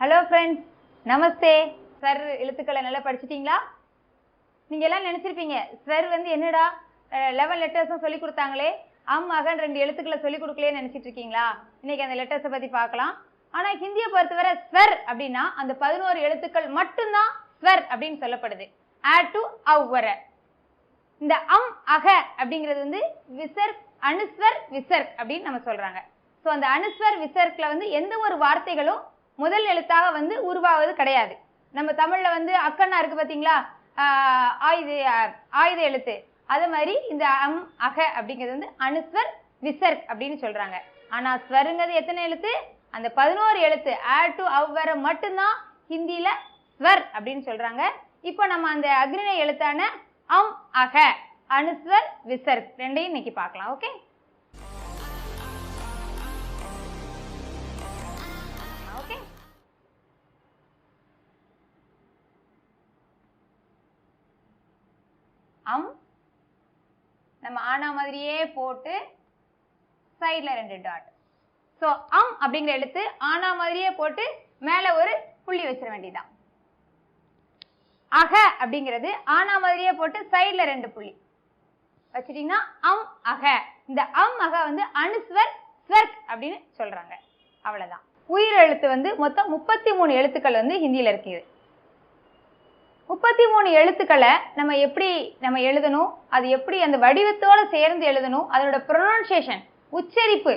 Hello friends, நமஸ்தே. ஸ்வர் எழுத்துக்களை நல்லா படிச்சிட்டிங்களா? நீங்கள் எல்லாம் நினச்சிருப்பீங்க, ஸ்வர் வந்து என்னடா 11 லெட்டர்ஸும் சொல்லி கொடுத்தாங்களே, அகன் 2 எழுத்துக்களை சொல்லி கொடுக்கலையே நினச்சிட்டு இருக்கீங்களா? இன்னைக்கு அந்த லெட்டர்ஸை பற்றி பார்க்கலாம். ஆனால் ஹிந்தியை பொறுத்தவரை ஸ்வர் அப்படின்னா அந்த 11 எழுத்துக்கள் மட்டும்தான் ஸ்வர் அப்படின்னு சொல்லப்படுது. ஆட் டு அவ்வர. இந்த அக அப்படிங்கிறது வந்து விசர்க், அனுஸ்வர், விசர்க் அப்படின்னு நம்ம சொல்றாங்க. ஸோ அந்த அனுஸ்வர் விசர்க்ல வந்து எந்த ஒரு வார்த்தைகளும் முதல் எழுத்தாக வந்து உருவாவது கிடையாது. நம்ம தமிழ்ல வந்து அக்கன்னா இருக்கு பார்த்தீங்களா, ஆயுத எழுத்து. அதே மாதிரி இந்த அக அப்படிங்கிறது வந்து அனுஸ்வர் விசர்க் அப்படின்னு சொல்றாங்க. ஆனா ஸ்வருங்கிறது எத்தனை எழுத்து? அந்த 11 எழுத்து. ஆட் டு அவ்வர மட்டும்தான் ஹிந்தியில ஸ்வர் அப்படின்னு சொல்றாங்க. இப்போ நம்ம அந்த அக்ரிணை எழுத்தான அக, அனுஸ்வர், விசர்க் ரெண்டையும் இன்னைக்கு பார்க்கலாம். Okay, okay. நம்ம ஆனா மாதிரியே போட்டு சைட்ல 2 டாட். ஸோ அப்படிங்கிற எழுத்து ஆனா மாதிரியே போட்டு மேல ஒரு புள்ளி வச்சிட வேண்டியதான். அக அப்படிங்கிறது ஆனா மாதிரியே போட்டு சைட்ல 2 புள்ளி வச்சிட்டீங்கன்னா அக. இந்த அக வந்து அனுஸ்வர், ஸ்வர்க் அப்படின்னு சொல்றாங்க. அவ்வளவுதான். உயிர் எழுத்து வந்து மொத்தம் 33 எழுத்துக்கள் வந்து ஹிந்தியில இருக்குது. 33 எழுத்துக்களை நம்ம எப்படி எழுதணும், அது எப்படி அந்த வடிவத்தோட சேர்ந்து எழுதணும், அதோட ப்ரொனன்சியேஷன், உச்சரிப்பு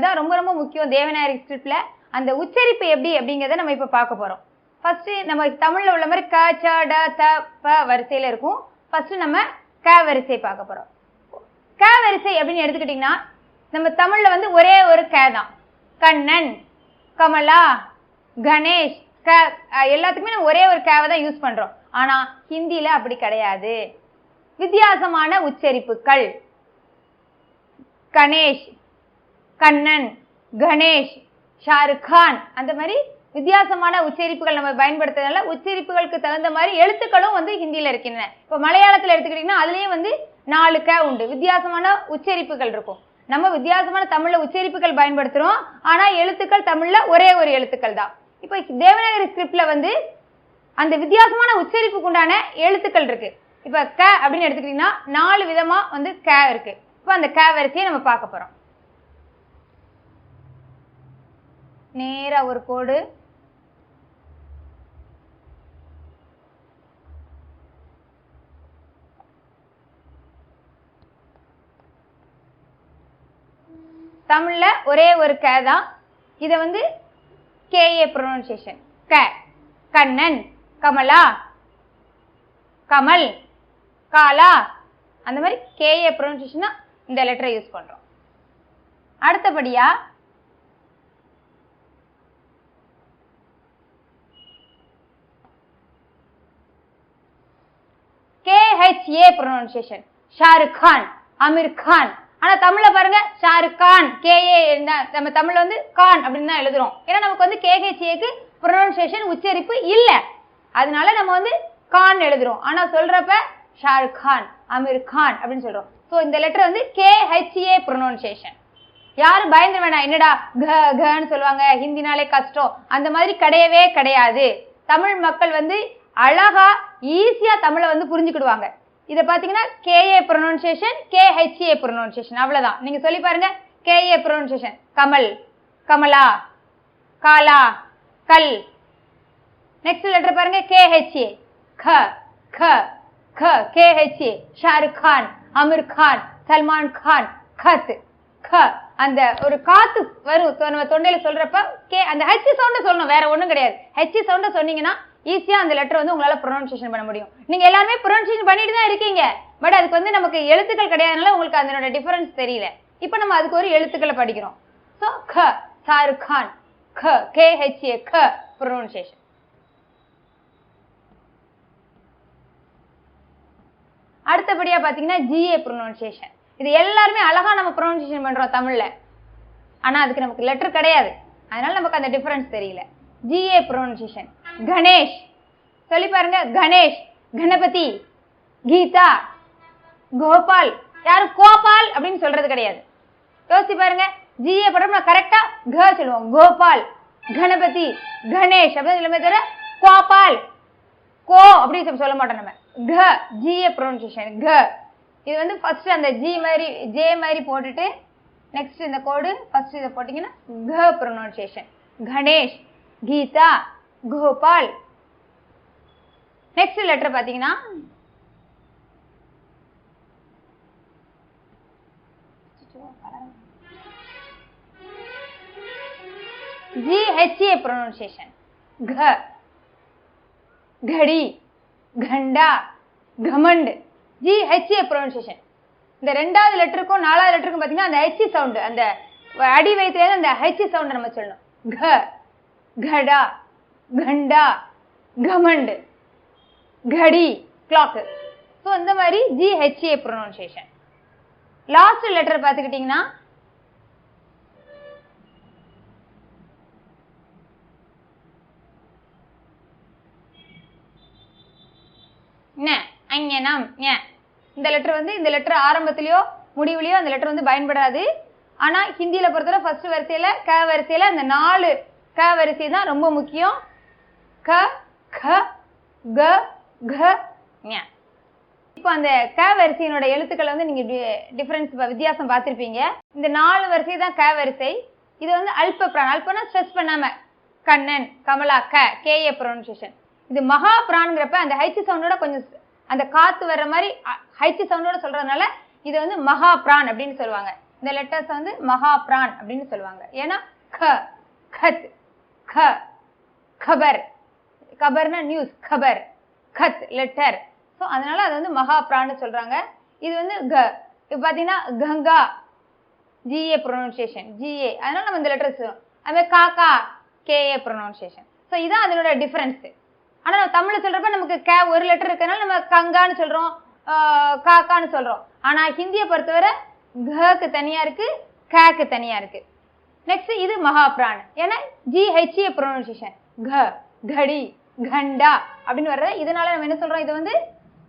தான் ரொம்ப ரொம்ப முக்கியம். தேவநாயகி ஸ்கிரிப்ட்ல அந்த உச்சரிப்பு எப்படி அப்படிங்கிறத நம்ம இப்ப பார்க்க போறோம். ஃபர்ஸ்ட் நம்ம தமிழ்ல உள்ள மாதிரி க, ச, ட, த, ப வரிசையில இருக்கும். ஃபர்ஸ்ட் நம்ம க வரிசை பார்க்க போறோம். க வரிசை அப்படின்னு எடுத்துக்கிட்டீங்கன்னா நம்ம தமிழ்ல வந்து ஒரே ஒரு க தான். கண்ணன், கமலா, கணேஷ், க எல்லாத்துக்குமே நம்ம ஒரே ஒரு கேவை தான் யூஸ் பண்றோம். ஆனா ஹிந்தியில அப்படி கிடையாது. வித்தியாசமான உச்சரிப்புகள். கணேஷ், கண்ணன், கணேஷ், ஷாருக் கான், அந்த மாதிரி வித்தியாசமான உச்சரிப்புகள் நம்ம பயன்படுத்துறதுனால உச்சரிப்புகளுக்கு தகுந்த மாதிரி எழுத்துக்களும் வந்து ஹிந்தியில இருக்கின்றன. இப்போ மலையாளத்தில் எடுத்துக்கிட்டீங்கன்னா அதுலயும் வந்து 4 க உண்டு. வித்தியாசமான உச்சரிப்புகள் இருக்கும். நம்ம வித்தியாசமான தமிழ்ல உச்சரிப்புகள் பயன்படுத்துறோம். ஆனா எழுத்துக்கள் தமிழ்ல ஒரே ஒரு எழுத்துக்கள் தான். இப்போ தேவநாயகி ஸ்கிரிப்ட்ல வந்து அந்த வித்தியாசமான உச்சரிப்புக்கு உண்டான எழுத்துக்கள் இருக்கு. இப்ப க அப்படின்னு எடுத்துக்கிட்டீங்கன்னா 4 விதமா வந்து க இருக்கு. இப்போ அந்த க வரிசையை நம்ம பார்க்க போறோம். நேரா ஒரு கோடு, தமிழ்ல ஒரே ஒரு க தான். இத வந்து கேஏ ப்ரொனன்சியேஷன். க, கண்ணன், கமலா, கமல், காலா, அந்த மாதிரி கேஏ ப்ரொனன்சியேஷன் இந்த லெட்டரை யூஸ் பண்றோம். அடுத்தபடியா KHA ப்ரொனன்சியேஷன். ஷாருக் கான், அமீர் கான். ஆனா தமிழ்ல பாருங்க ஷாருக் கான், கேஏ நம்ம தமிழ்ல வந்து கான் அப்படின்னு தான் எழுதுறோம். ஏன்னா நமக்கு வந்து KHAக்கு ப்ரொனன்சியேஷன் உச்சரிப்பு இல்ல, அதனால நம்ம வந்து கான் எழுதுறோம். ஆனா சொல்றப்ப ஷாருக் கான், அமீர் கான் அப்படின்னு சொல்றோம். ஸோ இந்த லெட்டர் வந்து KHA ப்ரொனன்சியேஷன். யாரும் பயந்துட வேணாம், என்னடா கன்னு சொல்லுவாங்க, ஹிந்தினாலே கஷ்டம், அந்த மாதிரி கிடையவே கிடையாது. தமிழ் மக்கள் வந்து அழகா ஈஸியா தமிழை வந்து புரிஞ்சுக்கிடுவாங்க. இதை பாத்தீங்கன்னா KA ப்ரொனன்சியேஷன், KHA ப்ரொனன்சியேஷன், அவ்வளவுதான். நீங்க சொல்லி பாருங்க. KA ப்ரொனன்சியேஷன் கமல், கமலா, காலா, கல். நெக்ஸ்ட் லெட்டர் பாருங்க KHA. க, க, க, KHA. ஷாருக் கான், அமீர் கான், சல்மான் கான், கத், க. அந்த ஒரு காத்து வரும் நம்ம தொண்டையில சொல்றப்ப அந்த H சவுண்ட சொல்லணும், வேற ஒண்ணும் கிடையாது. H சவுண்ட சொன்னீங்கன்னா ஈஸியா அந்த லெட்டர் வந்து உங்களால ப்ரொனன்சியேஷன் பண்ண முடியும். நீங்க எல்லாருமே ப்ரொனன்சியேஷன் பண்ணிட்டு தான் இருக்கீங்க, பட் அதுக்கு வந்து நமக்கு எழுத்துக்கள் கிடையாதுனால உங்களுக்கு அதனோட டிஃபரன்ஸ் தெரியல. இப்போ நம்ம அதுக்கு ஒரு எழுத்துக்களை படிக்கிறோம். ஸோ க, ஷாருக் கான், க, KHA, க ப்ரொனன்சியேஷன். அடுத்தபடியா பாத்தீங்கன்னா GA ப்ரொனன்சியேஷன். இது எல்லாருமே அழகா நம்ம ப்ரொனன்சியேஷன் பண்றோம் தமிழ்ல, ஆனா அதுக்கு நமக்கு லெட்டர் கிடையாது, அதனால நமக்கு அந்த டிஃபரன்ஸ் தெரியல. GA pronunciation. கணேஷ் சொல்லி பாருங்க. கணேஷ், கணபதி, கீதா, கோபால். யாரும் கோபால் அப்படின்னு சொல்றது கிடையாது. யோசிச்சு பாருங்க. GA படம் கரெக்டா க சொல்லுவோம். கோபால், கணபதி, கணேஷ் அப்படின்னு சொல்லுமே தவிர கோபால், கோ அப்படி சொல்ல மாட்டோம் நம்ம. க ஜிஏ ப்ரொனன்சியேஷன் க. இது வந்து ஃபர்ஸ்ட் அந்த ஜி மாதிரி ஜே மாதிரி போட்டுட்டு நெக்ஸ்ட் இந்த கோடு ஃபர்ஸ்ட் இதை போட்டிங்கன்னா க pronunciation. Ganesh, Geeta, Gopal. Next letter பார்த்தீங்கன்னா GHA pronunciation. घ, घड़ी, घंटा, घमंड. GHA pronunciation. இந்த ரெண்டாவது லெட்டருக்கும் நாலாவது லெட்டருக்கும் பாத்தீங்கன்னா அந்த H சவுண்ட், அந்த அடி வயித்துல அந்த H சவுண்ட் நம்ம சொல்லணும். घ, घड़ा, घंटा, घमंड, घड़ी, clock. சோ இந்த மாதிரி GHA pronunciation. லாஸ்ட் லெட்டர் பாத்துக்கிட்டீங்கன்னா அஞ்ஞனம். இந்த லெட்டர் வந்து இந்த லெட்டர் ஆரம்பத்திலயோ முடிவுலயோ அந்த லெட்டர் வந்து பயன்படாது. ஆனா ஹிந்தியில பொறுத்தவரை ஃபர்ஸ்ட் வரிசையில க வரிசையில அந்த 4 க வரிசை தான் ரொம்ப முக்கியம். க, க, க, க, ஞ. இப்போ அந்த க வரிசையினோட எழுத்துக்களை வந்து நீங்க டிஃபரன்ஸ் வித்தியாசம் பார்த்திருப்பீங்க. இந்த 4 வரிசை தான் க வரிசை. இது வந்து அல்ப பிரான். அல்பனா ஸ்ட்ரெஸ் பண்ணாம கண்ணன், கமலா, க கேஏ ப்ரொனன்சியேஷன். இது மகா பிரான்ங்கிறப்ப அந்த ஹைச் சவுண்டோட கொஞ்சம் அந்த காத்து வர்ற மாதிரி ஹைச் சவுண்டோட சொல்றதுனால இது வந்து மகா பிரான் அப்படின்னு சொல்லுவாங்க. இந்த லெட்டர்ஸ் வந்து மகா பிரான் அப்படின்னு சொல்லுவாங்க. ஏன்னா க, கத், க, கபர், கபர்னா நியூஸ், கபர், கத் லெட்டர். ஸோ அதனால அது வந்து மகா பிரான்னு சொல்றாங்க. இது வந்து க. இப்போ பார்த்தீங்கன்னா கங்கா ஜிஏ ப்ரொனன்சியேஷன் ஜிஏ. அதனால நம்ம இந்த லெட்டர்ஸ் அதுமாதிரி காக்கா கேஏ ப்ரொனன்சியேஷன். ஸோ இதுதான் அதனோட டிஃபரன்ஸ். ஆனா நம்ம தமிழ்ல சொல்றப்ப நமக்கு க ஒரு லெட்டர் இருக்கனால நம்ம கங்கான்னு சொல்றோம், காக்கான்னு சொல்றோம். ஆனா ஹிந்தியை பொறுத்தவரை க்கு தனியா இருக்கு, க்கு தனியா இருக்கு. நெக்ஸ்ட் இது மகாபிரான். ஏன்னா GHA ப்ரொனன்சியேஷன் க, கடி, கண்டா அப்படின்னு வர்றது. இதனால நம்ம என்ன சொல்றோம், இது வந்து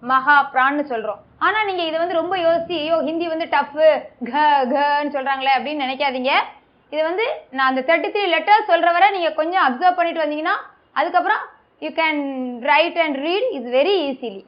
மகாபிரான்னு சொல்றோம். ஆனா நீங்க இதை வந்து ரொம்ப யோசிச்சு ஐயோ ஹிந்தி வந்து டஃப் கன்னு சொல்றாங்களே அப்படின்னு நினைக்காதீங்க. இது வந்து நான் அந்த 33 லெட்டர் சொல்ற வரை நீங்க கொஞ்சம் அப்சர்வ் பண்ணிட்டு வந்தீங்கன்னா அதுக்கப்புறம் you can write and read is very easily.